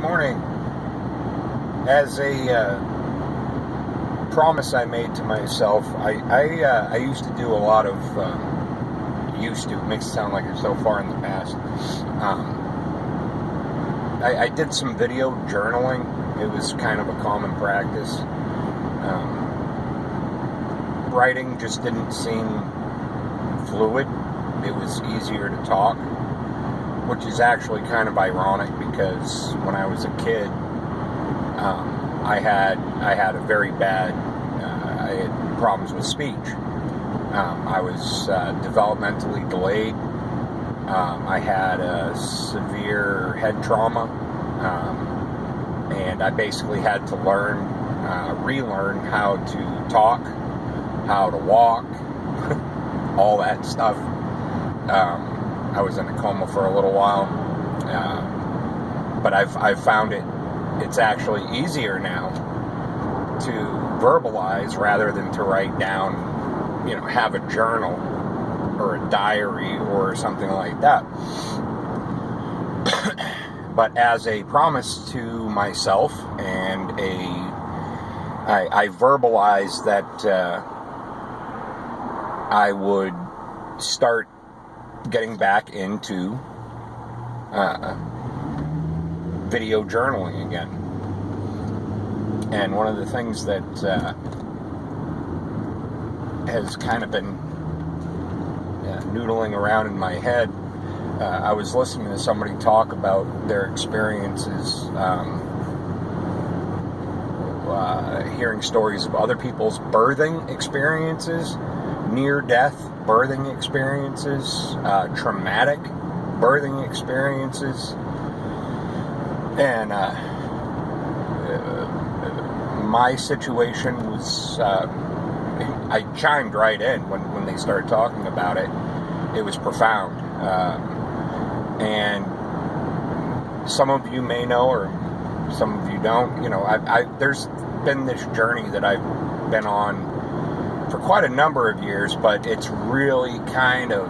morning. As a promise I made to myself, I used to do a lot of, it makes it sound like it's so far in the past. I did some video journaling. It was kind of a common practice. Writing just didn't seem fluid. It was easier to talk, which is actually kind of ironic because when I was a kid, I had a very bad, I had problems with speech. I was developmentally delayed. I had a severe head trauma, and I basically had to relearn how to talk, how to walk, all that stuff. I was in a coma for a little while, but I've found it's actually easier now to verbalize rather than to write down, have a journal or a diary or something like that. But as a promise to myself, and I verbalized that I would start getting back into video journaling again. And one of the things that has kind of been noodling around in my head, I was listening to somebody talk about their experiences, hearing stories of other people's birthing experiences, near-death birthing experiences, traumatic birthing experiences, and my situation was, I chimed right in when they started talking about it. It was profound. And some of you may know, or some of you don't, there's been this journey that I've been on for quite a number of years, but it's really kind of,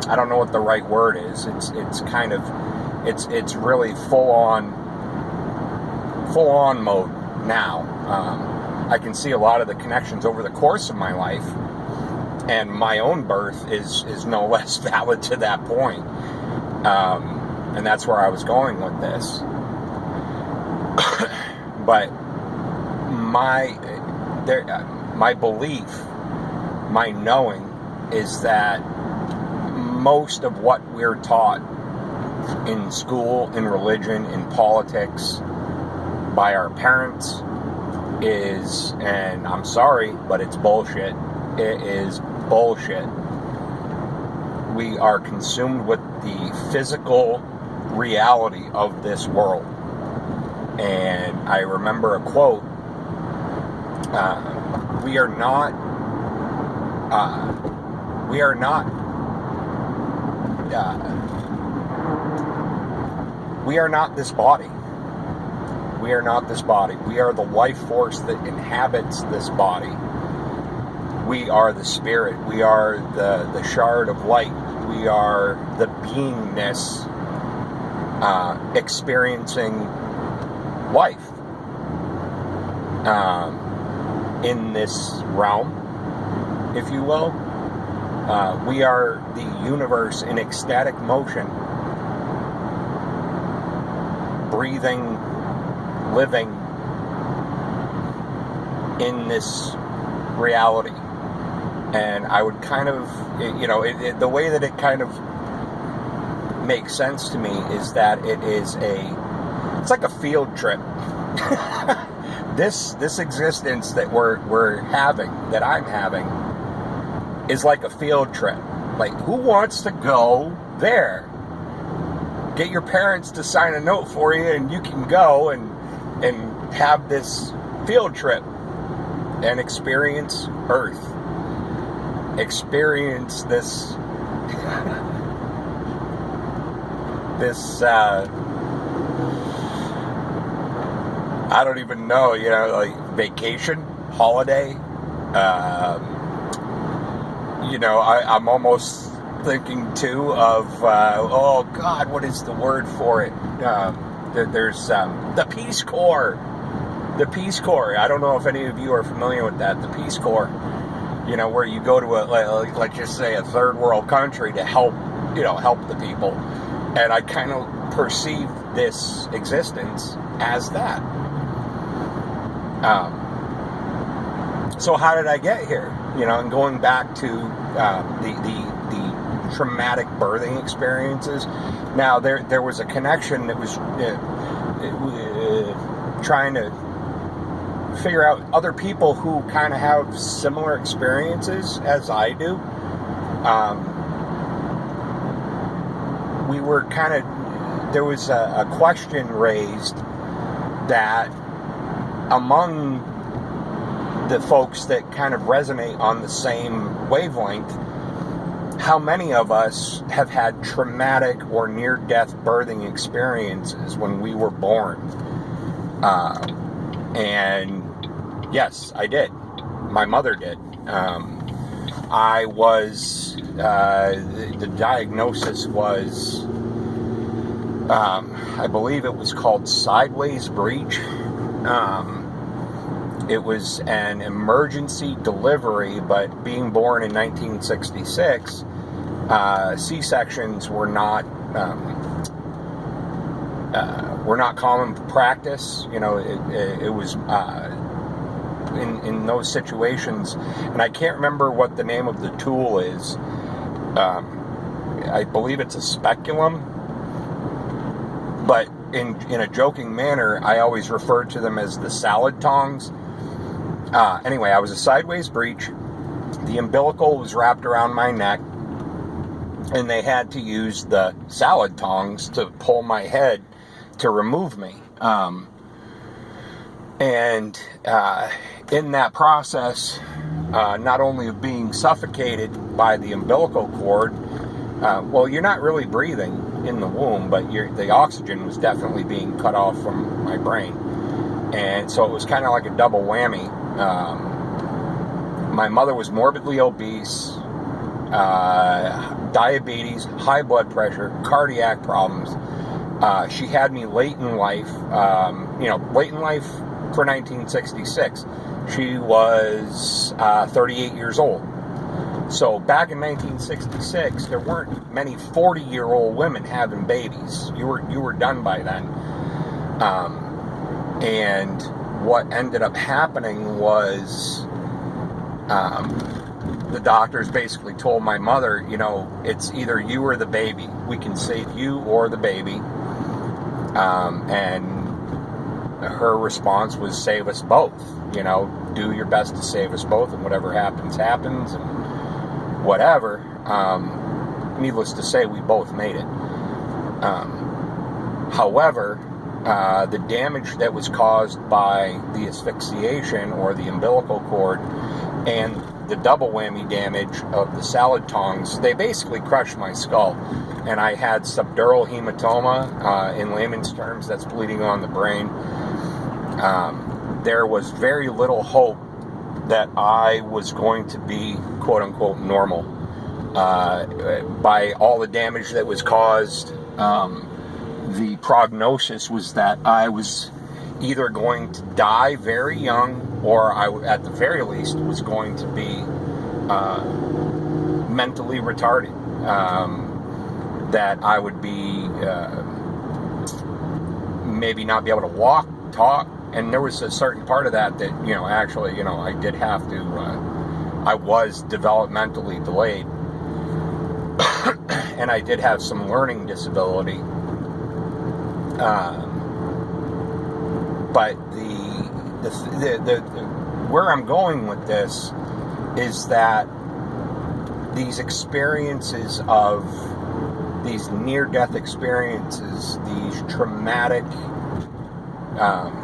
I don't know what the right word is. It's really full on mode now. I can see a lot of the connections over the course of my life, and my own birth is no less valid to that point. And that's where I was going with this. But my belief, my knowing, is that most of what we're taught in school, in religion, in politics, by our parents is, and I'm sorry, but it's bullshit. It is bullshit. We are consumed with the physical reality of this world. And I remember a quote, we are not this body. We are not this body. We are the life force that inhabits this body. We are the spirit. We are the shard of light. We are the beingness experiencing life in this realm, if you will. We are the universe in ecstatic motion, breathing, living in this reality. And I would kind of, the way that it kind of makes sense to me is that it's like a field trip. This existence that we're having, that I'm having, is like a field trip. Like, who wants to go there? Get your parents to sign a note for you, and you can go and have this field trip and experience Earth. Experience this I don't even know, like vacation, holiday. I'm almost thinking too of, oh God, what is the word for it? There's the Peace Corps. The Peace Corps. I don't know if any of you are familiar with that. The Peace Corps. You know, where you go to let's just say a third world country to help the people. And I kind of perceived this existence as that. So how did I get here? And going back to the traumatic birthing experiences. Now there was a connection that was trying to figure out other people who kind of have similar experiences as I do. There was a question raised that among the folks that kind of resonate on the same wavelength, how many of us have had traumatic or near-death birthing experiences when we were born? And yes, I did. My mother did. I was, the diagnosis was, I believe it was called sideways breech. It was an emergency delivery, but being born in 1966, C-sections were not common practice. It was in those situations, and I can't remember what the name of the tool is. I believe it's a speculum, but in a joking manner, I always referred to them as the salad tongs. Anyway, I was a sideways breech. The umbilical was wrapped around my neck, and they had to use the salad tongs to pull my head to remove me. And in that process, not only of being suffocated by the umbilical cord, well, you're not really breathing in the womb, but the oxygen was definitely being cut off from my brain. And so it was kind of like a double whammy. My mother was morbidly obese, diabetes, high blood pressure, cardiac problems. She had me late in life, late in life for 1966. She was 38 years old. So back in 1966, there weren't many 40-year-old women having babies. You were done by then. And what ended up happening was the doctors basically told my mother, it's either you or the baby. We can save you or the baby. And her response was, save us both. Do your best to save us both, and whatever happens, happens, and whatever. Needless to say, we both made it. However, the damage that was caused by the asphyxiation or the umbilical cord and the double whammy damage of the salad tongs, they basically crushed my skull. And I had subdural hematoma. In layman's terms, that's bleeding on the brain. There was very little hope that I was going to be, quote unquote, normal. By all the damage that was caused, the prognosis was that I was either going to die very young, or I, at the very least, was going to be mentally retarded. That I would be maybe not be able to walk, talk, and there was a certain part of that actually, I did have to, I was developmentally delayed, and I did have some learning disability. But the where I'm going with this is that these experiences of these near-death experiences, these traumatic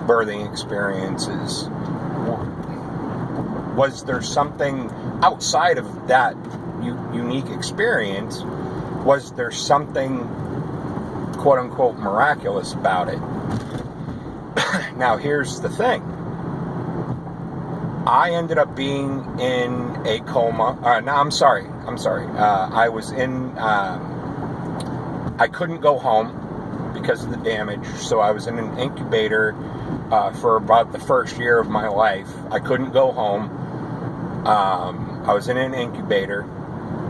birthing experiences, was there something outside of that unique experience? Was there something, quote-unquote, miraculous about it? Now, here's the thing. I ended up being in a coma. I'm sorry. I was in, I couldn't go home because of the damage, so I was in an incubator for about the first year of my life. I couldn't go home. I was in an incubator.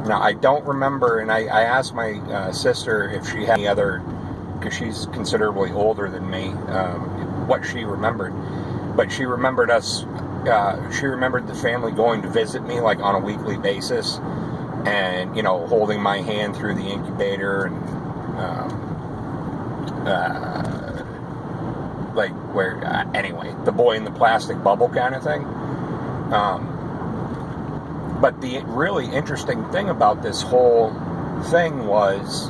Now, I don't remember, and I asked my sister if she had any other, because she's considerably older than me, what she remembered. But she remembered us, she remembered the family going to visit me, like, on a weekly basis, and, you know, holding my hand through the incubator, and, like, where, anyway, the boy in the plastic bubble kind of thing. But the really interesting thing about this whole thing was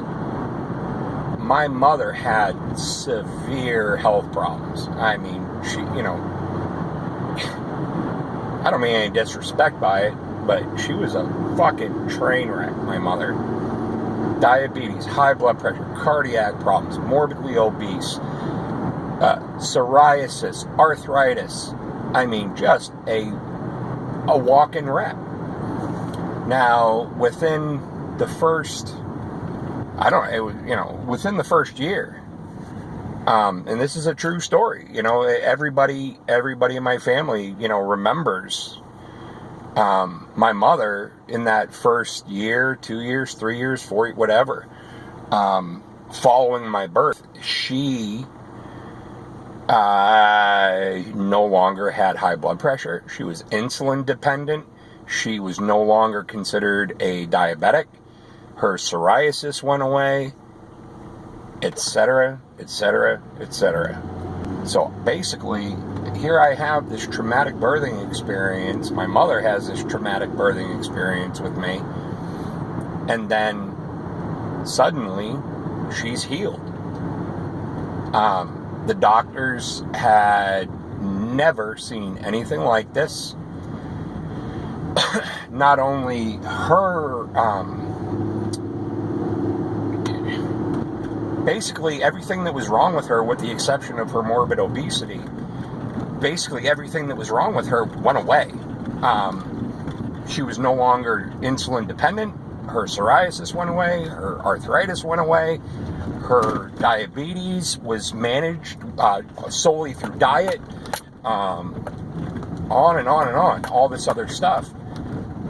my mother had severe health problems. I mean, she, you know, I don't mean any disrespect by it, but she was a fucking train wreck, my mother. Diabetes, high blood pressure, cardiac problems, morbidly obese, psoriasis, arthritis. I mean, just a walking wreck. Now, within the first, I don't know, it was, you know, within the first year, and this is a true story, you know, everybody in my family, you know, remembers my mother in that first year, 2 years, 3 years, 4, whatever, following my birth. She no longer had high blood pressure. She was insulin dependent. She was no longer considered a diabetic. Her psoriasis went away, etc., etc., etc. So basically, here I have this traumatic birthing experience. My mother has this traumatic birthing experience with me. And then suddenly, she's healed. The doctors had never seen anything like this. Not only her, basically everything that was wrong with her, with the exception of her morbid obesity, basically everything that was wrong with her went away. She was no longer insulin dependent. Her psoriasis went away. Her arthritis went away. Her diabetes was managed solely through diet. On and on and on. All this other stuff.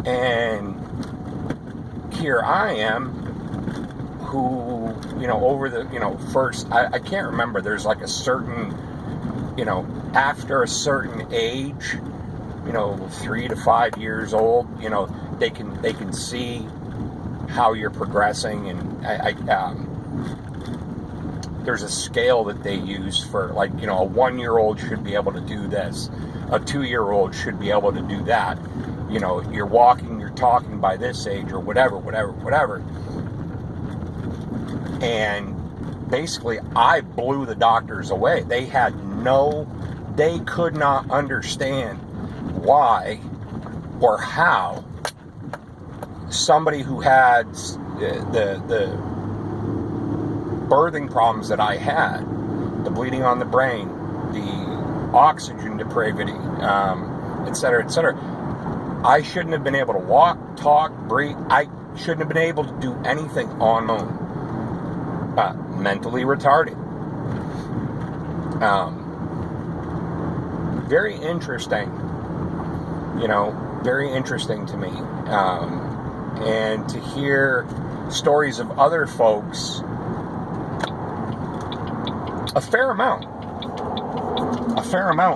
And here I am, who, you know, over the, you know, first, I can't remember, there's like a certain, you know, after a certain age, you know, 3 to 5 years old, you know, they can see how you're progressing, and there's a scale that they use for, like, you know, a 1-year-old should be able to do this, a 2-year-old should be able to do that. You know, you're walking, you're talking by this age, or whatever. And basically, I blew the doctors away. They could not understand why or how somebody who had the birthing problems that I had, the bleeding on the brain, the oxygen depravity, etc., etc., I shouldn't have been able to walk, talk, breathe. I shouldn't have been able to do anything on my own. Mentally retarded. Very interesting. You know, very interesting to me. And to hear stories of other folks, a fair amount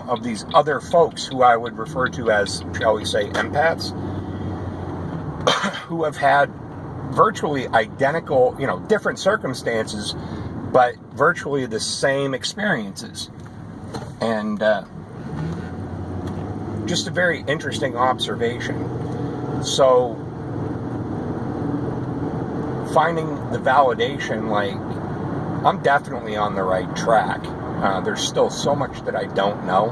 of these other folks who I would refer to as, shall we say, empaths, who have had virtually identical, you know, different circumstances, but virtually the same experiences. And just a very interesting observation. So, finding the validation, like, I'm definitely on the right track. There's still so much that I don't know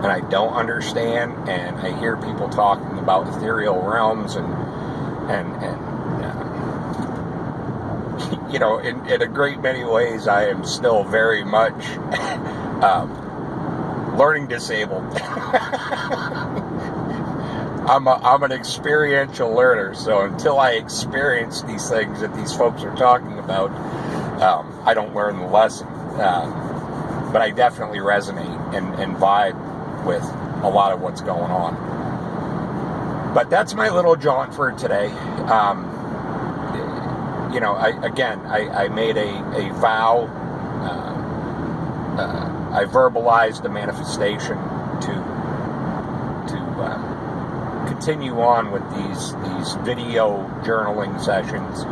and I don't understand, and I hear people talking about ethereal realms and you know, in a great many ways, I am still very much learning disabled. I'm an experiential learner, so until I experience these things that these folks are talking about, I don't learn the lesson. But I definitely resonate and vibe with a lot of what's going on. But that's my little jaunt for today. I made a vow. I verbalized a manifestation to continue on with these video journaling sessions.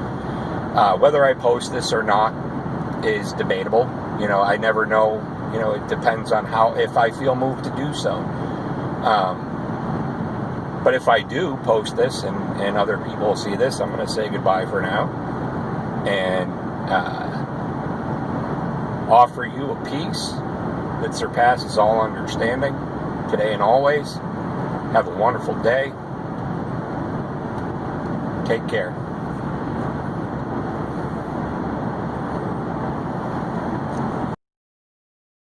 Whether I post this or not is debatable. I never know. It depends on if I feel moved to do so. But if I do post this and other people see this, I'm going to say goodbye for now and offer you a peace that surpasses all understanding today and always. Have a wonderful day. Take care.